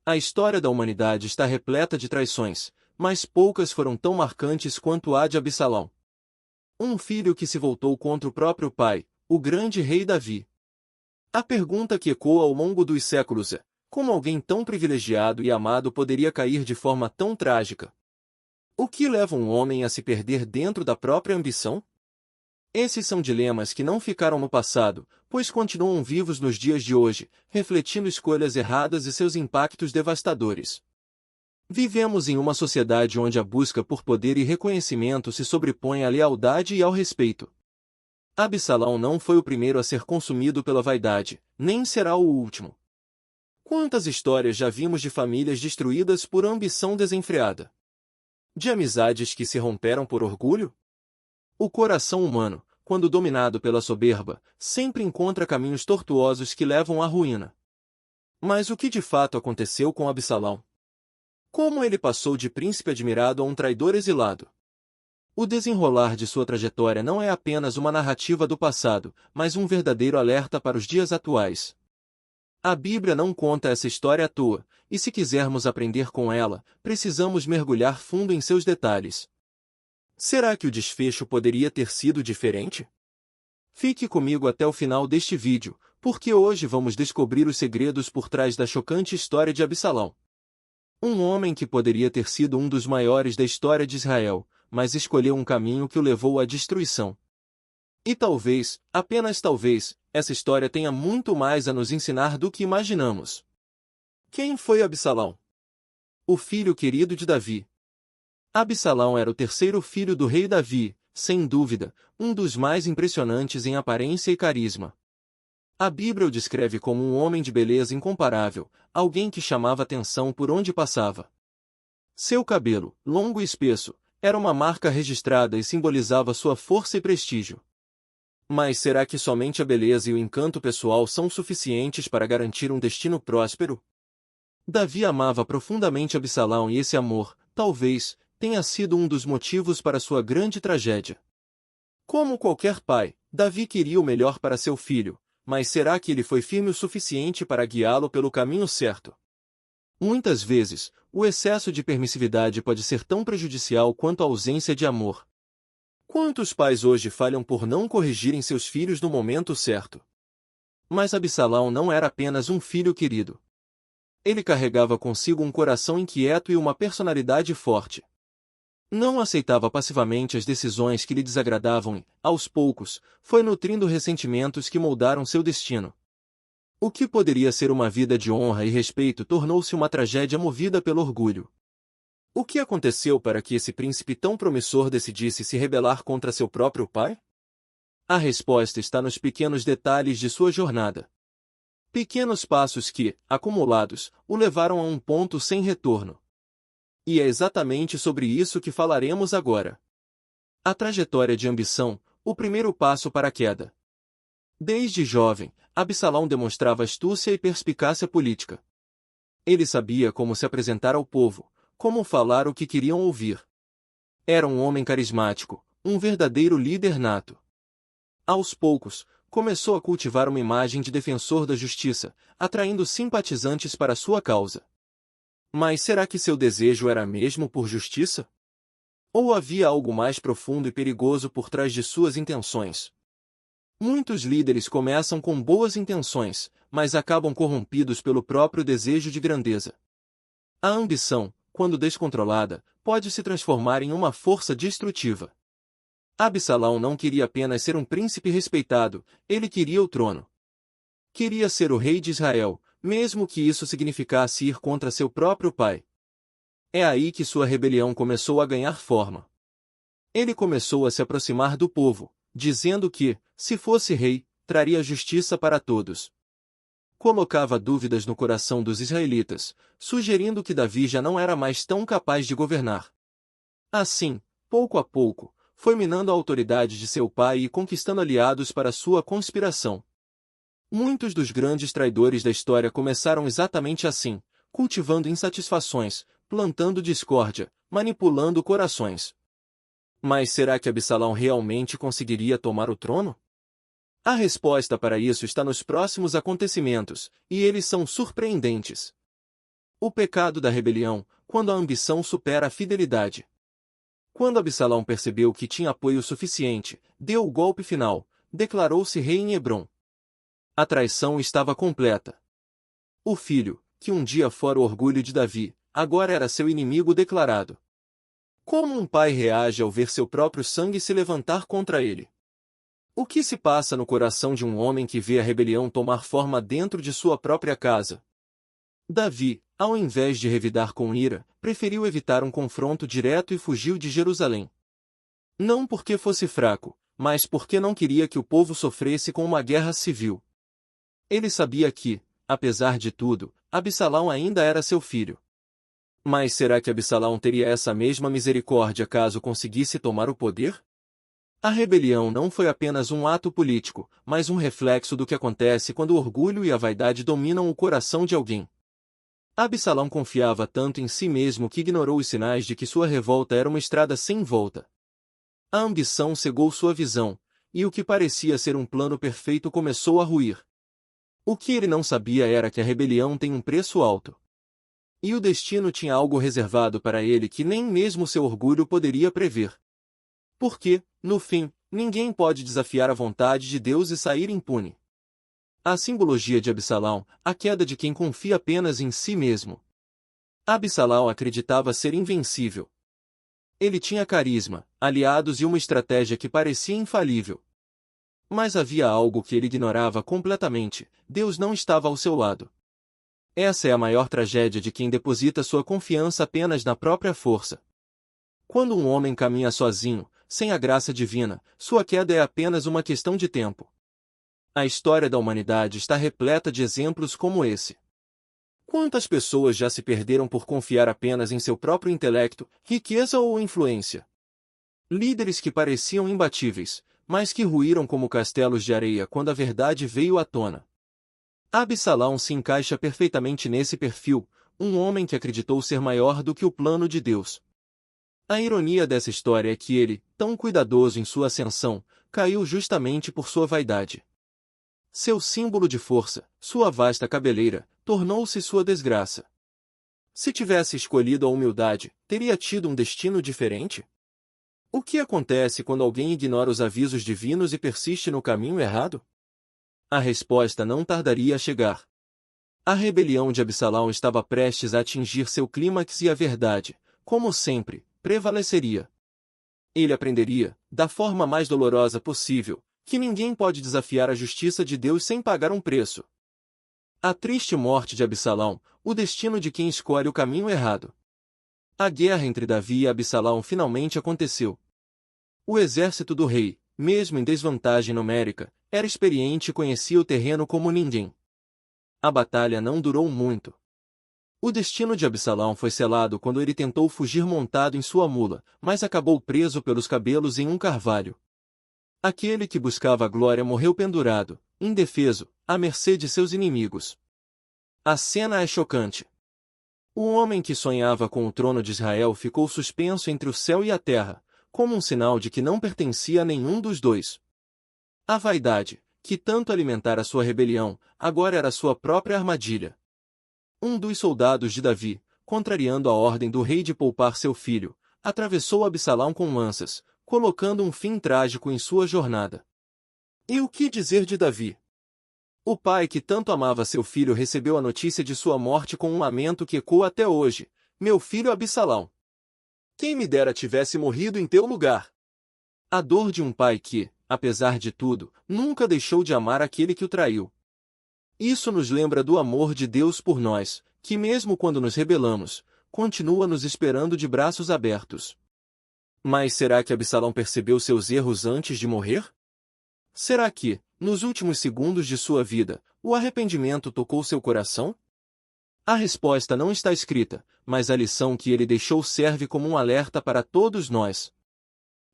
A história da humanidade está repleta de traições, mas poucas foram tão marcantes quanto a de Absalão. Um filho que se voltou contra o próprio pai, o grande rei Davi. A pergunta que ecoa ao longo dos séculos é: como alguém tão privilegiado e amado poderia cair de forma tão trágica? O que leva um homem a se perder dentro da própria ambição? Esses são dilemas que não ficaram no passado, pois continuam vivos nos dias de hoje, refletindo escolhas erradas e seus impactos devastadores. Vivemos em uma sociedade onde a busca por poder e reconhecimento se sobrepõe à lealdade e ao respeito. Absalão não foi o primeiro a ser consumido pela vaidade, nem será o último. Quantas histórias já vimos de famílias destruídas por ambição desenfreada? De amizades que se romperam por orgulho? O coração humano, quando dominado pela soberba, sempre encontra caminhos tortuosos que levam à ruína. Mas o que de fato aconteceu com Absalão? Como ele passou de príncipe admirado a um traidor exilado? O desenrolar de sua trajetória não é apenas uma narrativa do passado, mas um verdadeiro alerta para os dias atuais. A Bíblia não conta essa história à toa, e se quisermos aprender com ela, precisamos mergulhar fundo em seus detalhes. Será que o desfecho poderia ter sido diferente? Fique comigo até o final deste vídeo, porque hoje vamos descobrir os segredos por trás da chocante história de Absalão. Um homem que poderia ter sido um dos maiores da história de Israel, mas escolheu um caminho que o levou à destruição. E talvez, apenas talvez, essa história tenha muito mais a nos ensinar do que imaginamos. Quem foi Absalão? O filho querido de Davi. Absalão era o terceiro filho do rei Davi, sem dúvida, um dos mais impressionantes em aparência e carisma. A Bíblia o descreve como um homem de beleza incomparável, alguém que chamava atenção por onde passava. Seu cabelo, longo e espesso, era uma marca registrada e simbolizava sua força e prestígio. Mas será que somente a beleza e o encanto pessoal são suficientes para garantir um destino próspero? Davi amava profundamente Absalão e esse amor, talvez, tenha sido um dos motivos para sua grande tragédia. Como qualquer pai, Davi queria o melhor para seu filho, mas será que ele foi firme o suficiente para guiá-lo pelo caminho certo? Muitas vezes, o excesso de permissividade pode ser tão prejudicial quanto a ausência de amor. Quantos pais hoje falham por não corrigirem seus filhos no momento certo? Mas Absalão não era apenas um filho querido. Ele carregava consigo um coração inquieto e uma personalidade forte. Não aceitava passivamente as decisões que lhe desagradavam e, aos poucos, foi nutrindo ressentimentos que moldaram seu destino. O que poderia ser uma vida de honra e respeito tornou-se uma tragédia movida pelo orgulho. O que aconteceu para que esse príncipe tão promissor decidisse se rebelar contra seu próprio pai? A resposta está nos pequenos detalhes de sua jornada. Pequenos passos que, acumulados, o levaram a um ponto sem retorno. E é exatamente sobre isso que falaremos agora. A trajetória de ambição, o primeiro passo para a queda. Desde jovem, Absalão demonstrava astúcia e perspicácia política. Ele sabia como se apresentar ao povo, como falar o que queriam ouvir. Era um homem carismático, um verdadeiro líder nato. Aos poucos, começou a cultivar uma imagem de defensor da justiça, atraindo simpatizantes para sua causa. Mas será que seu desejo era mesmo por justiça? Ou havia algo mais profundo e perigoso por trás de suas intenções? Muitos líderes começam com boas intenções, mas acabam corrompidos pelo próprio desejo de grandeza. A ambição, quando descontrolada, pode se transformar em uma força destrutiva. Absalão não queria apenas ser um príncipe respeitado, ele queria o trono. Queria ser o rei de Israel, mesmo que isso significasse ir contra seu próprio pai. É aí que sua rebelião começou a ganhar forma. Ele começou a se aproximar do povo, dizendo que, se fosse rei, traria justiça para todos. Colocava dúvidas no coração dos israelitas, sugerindo que Davi já não era mais tão capaz de governar. Assim, pouco a pouco, foi minando a autoridade de seu pai e conquistando aliados para sua conspiração. Muitos dos grandes traidores da história começaram exatamente assim, cultivando insatisfações, plantando discórdia, manipulando corações. Mas será que Absalão realmente conseguiria tomar o trono? A resposta para isso está nos próximos acontecimentos, e eles são surpreendentes. O pecado da rebelião, quando a ambição supera a fidelidade. Quando Absalão percebeu que tinha apoio suficiente, deu o golpe final, declarou-se rei em Hebrom. A traição estava completa. O filho, que um dia fora o orgulho de Davi, agora era seu inimigo declarado. Como um pai reage ao ver seu próprio sangue se levantar contra ele? O que se passa no coração de um homem que vê a rebelião tomar forma dentro de sua própria casa? Davi, ao invés de revidar com ira, preferiu evitar um confronto direto e fugiu de Jerusalém. Não porque fosse fraco, mas porque não queria que o povo sofresse com uma guerra civil. Ele sabia que, apesar de tudo, Absalão ainda era seu filho. Mas será que Absalão teria essa mesma misericórdia caso conseguisse tomar o poder? A rebelião não foi apenas um ato político, mas um reflexo do que acontece quando o orgulho e a vaidade dominam o coração de alguém. Absalão confiava tanto em si mesmo que ignorou os sinais de que sua revolta era uma estrada sem volta. A ambição cegou sua visão, e o que parecia ser um plano perfeito começou a ruir. O que ele não sabia era que a rebelião tem um preço alto. E o destino tinha algo reservado para ele que nem mesmo seu orgulho poderia prever. Porque, no fim, ninguém pode desafiar a vontade de Deus e sair impune. A simbologia de Absalão, a queda de quem confia apenas em si mesmo. Absalão acreditava ser invencível. Ele tinha carisma, aliados e uma estratégia que parecia infalível. Mas havia algo que ele ignorava completamente: Deus não estava ao seu lado. Essa é a maior tragédia de quem deposita sua confiança apenas na própria força. Quando um homem caminha sozinho, sem a graça divina, sua queda é apenas uma questão de tempo. A história da humanidade está repleta de exemplos como esse. Quantas pessoas já se perderam por confiar apenas em seu próprio intelecto, riqueza ou influência? Líderes que pareciam imbatíveis, mas que ruíram como castelos de areia quando a verdade veio à tona. Absalão se encaixa perfeitamente nesse perfil, um homem que acreditou ser maior do que o plano de Deus. A ironia dessa história é que ele, tão cuidadoso em sua ascensão, caiu justamente por sua vaidade. Seu símbolo de força, sua vasta cabeleira, tornou-se sua desgraça. Se tivesse escolhido a humildade, teria tido um destino diferente? O que acontece quando alguém ignora os avisos divinos e persiste no caminho errado? A resposta não tardaria a chegar. A rebelião de Absalão estava prestes a atingir seu clímax e a verdade, como sempre, prevaleceria. Ele aprenderia, da forma mais dolorosa possível, que ninguém pode desafiar a justiça de Deus sem pagar um preço. A triste morte de Absalão, o destino de quem escolhe o caminho errado. A guerra entre Davi e Absalão finalmente aconteceu. O exército do rei, mesmo em desvantagem numérica, era experiente e conhecia o terreno como ninguém. A batalha não durou muito. O destino de Absalão foi selado quando ele tentou fugir montado em sua mula, mas acabou preso pelos cabelos em um carvalho. Aquele que buscava a glória morreu pendurado, indefeso, à mercê de seus inimigos. A cena é chocante. O homem que sonhava com o trono de Israel ficou suspenso entre o céu e a terra, como um sinal de que não pertencia a nenhum dos dois. A vaidade, que tanto alimentara sua rebelião, agora era sua própria armadilha. Um dos soldados de Davi, contrariando a ordem do rei de poupar seu filho, atravessou Absalão com lanças, colocando um fim trágico em sua jornada. E o que dizer de Davi? O pai que tanto amava seu filho recebeu a notícia de sua morte com um lamento que ecoa até hoje: meu filho Absalão! Quem me dera tivesse morrido em teu lugar! A dor de um pai que, apesar de tudo, nunca deixou de amar aquele que o traiu. Isso nos lembra do amor de Deus por nós, que mesmo quando nos rebelamos, continua nos esperando de braços abertos. Mas será que Absalão percebeu seus erros antes de morrer? Será que, nos últimos segundos de sua vida, o arrependimento tocou seu coração? A resposta não está escrita, mas a lição que ele deixou serve como um alerta para todos nós.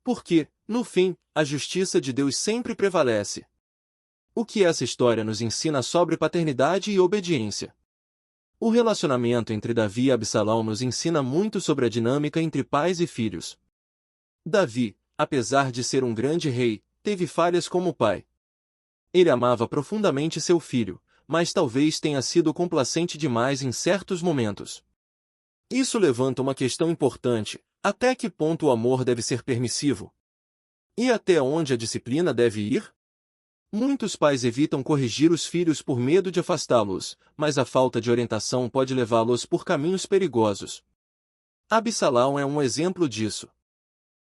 Porque, no fim, a justiça de Deus sempre prevalece. O que essa história nos ensina sobre paternidade e obediência? O relacionamento entre Davi e Absalão nos ensina muito sobre a dinâmica entre pais e filhos. Davi, apesar de ser um grande rei, teve falhas como pai. Ele amava profundamente seu filho, mas talvez tenha sido complacente demais em certos momentos. Isso levanta uma questão importante: até que ponto o amor deve ser permissivo? E até onde a disciplina deve ir? Muitos pais evitam corrigir os filhos por medo de afastá-los, mas a falta de orientação pode levá-los por caminhos perigosos. Absalão é um exemplo disso.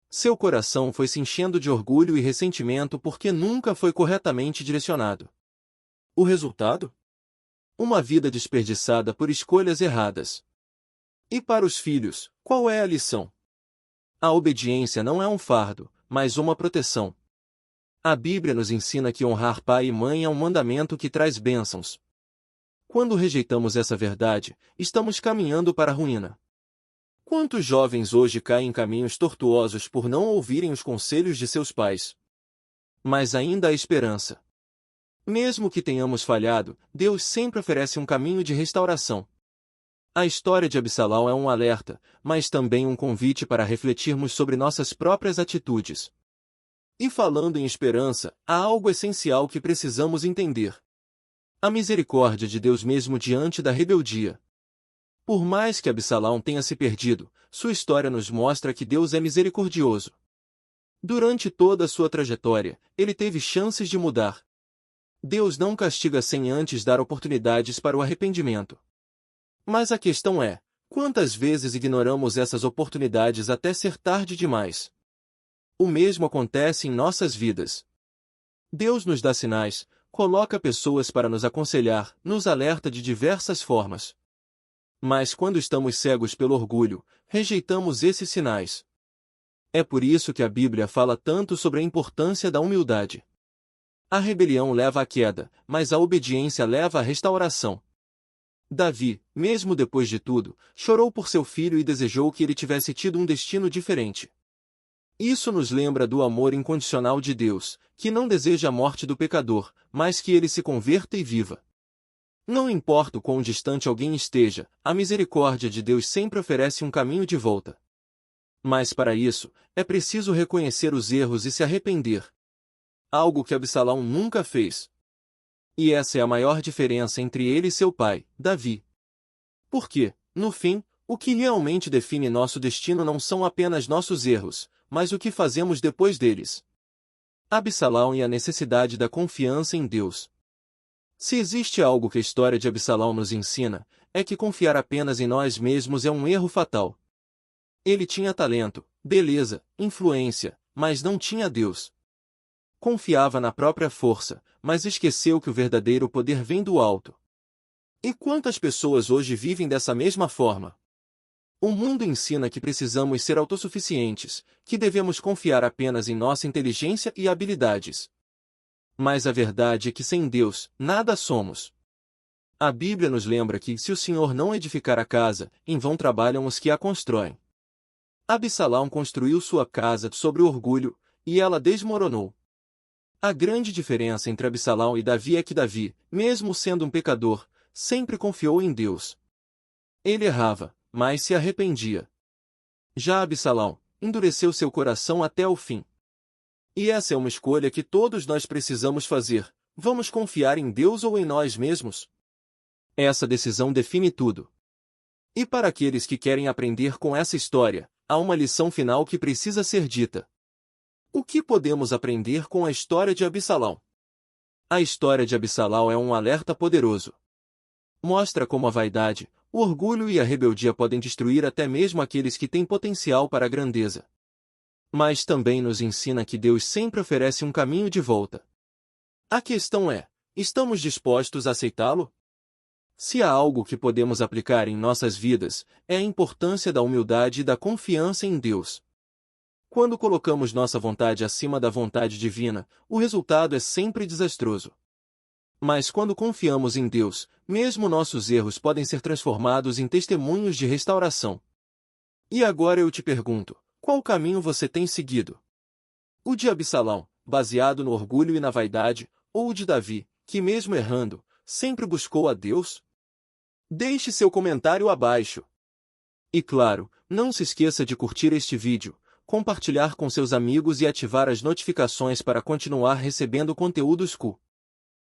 Seu coração foi se enchendo de orgulho e ressentimento porque nunca foi corretamente direcionado. O resultado? Uma vida desperdiçada por escolhas erradas. E para os filhos, qual é a lição? A obediência não é um fardo, mas uma proteção. A Bíblia nos ensina que honrar pai e mãe é um mandamento que traz bênçãos. Quando rejeitamos essa verdade, estamos caminhando para a ruína. Quantos jovens hoje caem em caminhos tortuosos por não ouvirem os conselhos de seus pais? Mas ainda há esperança. Mesmo que tenhamos falhado, Deus sempre oferece um caminho de restauração. A história de Absalão é um alerta, mas também um convite para refletirmos sobre nossas próprias atitudes. E falando em esperança, há algo essencial que precisamos entender: a misericórdia de Deus mesmo diante da rebeldia. Por mais que Absalão tenha se perdido, sua história nos mostra que Deus é misericordioso. Durante toda a sua trajetória, ele teve chances de mudar. Deus não castiga sem antes dar oportunidades para o arrependimento. Mas a questão é: quantas vezes ignoramos essas oportunidades até ser tarde demais? O mesmo acontece em nossas vidas. Deus nos dá sinais, coloca pessoas para nos aconselhar, nos alerta de diversas formas. Mas quando estamos cegos pelo orgulho, rejeitamos esses sinais. É por isso que a Bíblia fala tanto sobre a importância da humildade. A rebelião leva à queda, mas a obediência leva à restauração. Davi, mesmo depois de tudo, chorou por seu filho e desejou que ele tivesse tido um destino diferente. Isso nos lembra do amor incondicional de Deus, que não deseja a morte do pecador, mas que ele se converta e viva. Não importa o quão distante alguém esteja, a misericórdia de Deus sempre oferece um caminho de volta. Mas para isso, é preciso reconhecer os erros e se arrepender. Algo que Absalão nunca fez. E essa é a maior diferença entre ele e seu pai, Davi. Porque, no fim, o que realmente define nosso destino não são apenas nossos erros, mas o que fazemos depois deles. Absalão e a necessidade da confiança em Deus. Se existe algo que a história de Absalão nos ensina, é que confiar apenas em nós mesmos é um erro fatal. Ele tinha talento, beleza, influência, mas não tinha Deus. Confiava na própria força, mas esqueceu que o verdadeiro poder vem do alto. E quantas pessoas hoje vivem dessa mesma forma? O mundo ensina que precisamos ser autossuficientes, que devemos confiar apenas em nossa inteligência e habilidades. Mas a verdade é que sem Deus, nada somos. A Bíblia nos lembra que, se o Senhor não edificar a casa, em vão trabalham os que a constroem. Absalão construiu sua casa sobre o orgulho, e ela desmoronou. A grande diferença entre Absalão e Davi é que Davi, mesmo sendo um pecador, sempre confiou em Deus. Ele errava, mas se arrependia. Já Absalão endureceu seu coração até o fim. E essa é uma escolha que todos nós precisamos fazer: vamos confiar em Deus ou em nós mesmos? Essa decisão define tudo. E para aqueles que querem aprender com essa história, há uma lição final que precisa ser dita. O que podemos aprender com a história de Absalão? A história de Absalão é um alerta poderoso. Mostra como a vaidade, o orgulho e a rebeldia podem destruir até mesmo aqueles que têm potencial para a grandeza. Mas também nos ensina que Deus sempre oferece um caminho de volta. A questão é: estamos dispostos a aceitá-lo? Se há algo que podemos aplicar em nossas vidas, é a importância da humildade e da confiança em Deus. Quando colocamos nossa vontade acima da vontade divina, o resultado é sempre desastroso. Mas quando confiamos em Deus, mesmo nossos erros podem ser transformados em testemunhos de restauração. E agora eu te pergunto: qual caminho você tem seguido? O de Absalão, baseado no orgulho e na vaidade, ou o de Davi, que mesmo errando, sempre buscou a Deus? Deixe seu comentário abaixo. E claro, não se esqueça de curtir este vídeo, compartilhar com seus amigos e ativar as notificações para continuar recebendo conteúdos cool.